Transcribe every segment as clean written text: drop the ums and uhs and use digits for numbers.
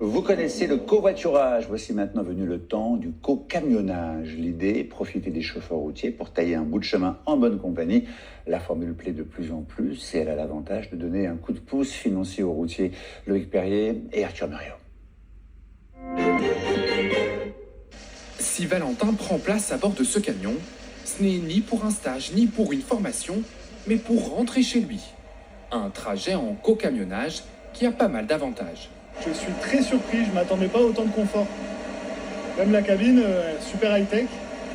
Vous connaissez le covoiturage. Voici maintenant venu le temps du co-camionnage. L'idée, profiter des chauffeurs routiers pour tailler un bout de chemin en bonne compagnie. La formule plaît de plus en plus et elle a l'avantage de donner un coup de pouce financier aux routiers. Loïc Perrier et Arthur Muriot. Si Valentin prend place à bord de ce camion, ce n'est ni pour un stage ni pour une formation, mais pour rentrer chez lui. Un trajet en co-camionnage qui a pas mal d'avantages. Je suis très surpris, je ne m'attendais pas à autant de confort. Même la cabine, super high-tech.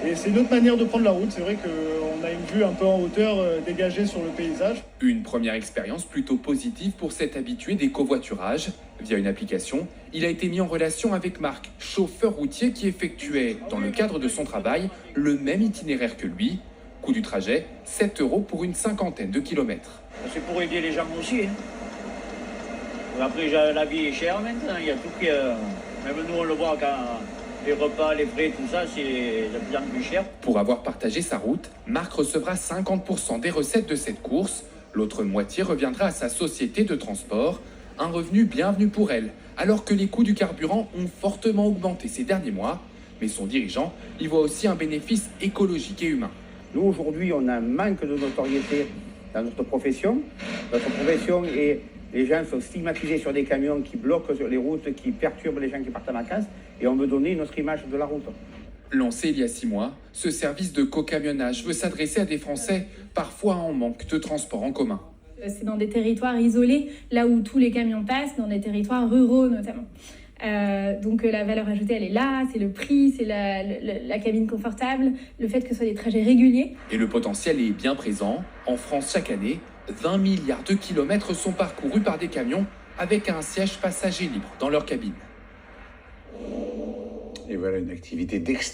Et c'est une autre manière de prendre la route. C'est vrai qu'on a une vue un peu en hauteur dégagée sur le paysage. Une première expérience plutôt positive pour cet habitué des covoiturages. Via une application, il a été mis en relation avec Marc, chauffeur routier qui effectuait, dans le cadre de son travail, le même itinéraire que lui. Coût du trajet, 7 € pour une cinquantaine de kilomètres. C'est pour aider les gens aussi. Après, la vie est chère maintenant. Il y a tout qui... Même nous, on le voit quand les repas, les frais, tout ça, c'est de plus en plus cher. Pour avoir partagé sa route, Marc recevra 50% des recettes de cette course. L'autre moitié reviendra à sa société de transport. Un revenu bienvenu pour elle, alors que les coûts du carburant ont fortement augmenté ces derniers mois. Mais son dirigeant y voit aussi un bénéfice écologique et humain. Nous, aujourd'hui, on a un manque de notoriété dans notre profession. Notre profession est... Les gens sont stigmatisés sur des camions qui bloquent sur les routes, qui perturbent les gens qui partent en vacances. Et on veut donner une autre image de la route. Lancé il y a 6 mois, ce service de co-camionnage veut s'adresser à des Français parfois en manque de transport en commun. C'est dans des territoires isolés, là où tous les camions passent, dans des territoires ruraux notamment. Donc la valeur ajoutée, elle est là, c'est le prix, c'est la cabine confortable, le fait que ce soit des trajets réguliers. Et le potentiel est bien présent. En France, chaque année, 20 milliards de kilomètres sont parcourus par des camions avec un siège passager libre dans leur cabine. Et voilà une activité d'extrême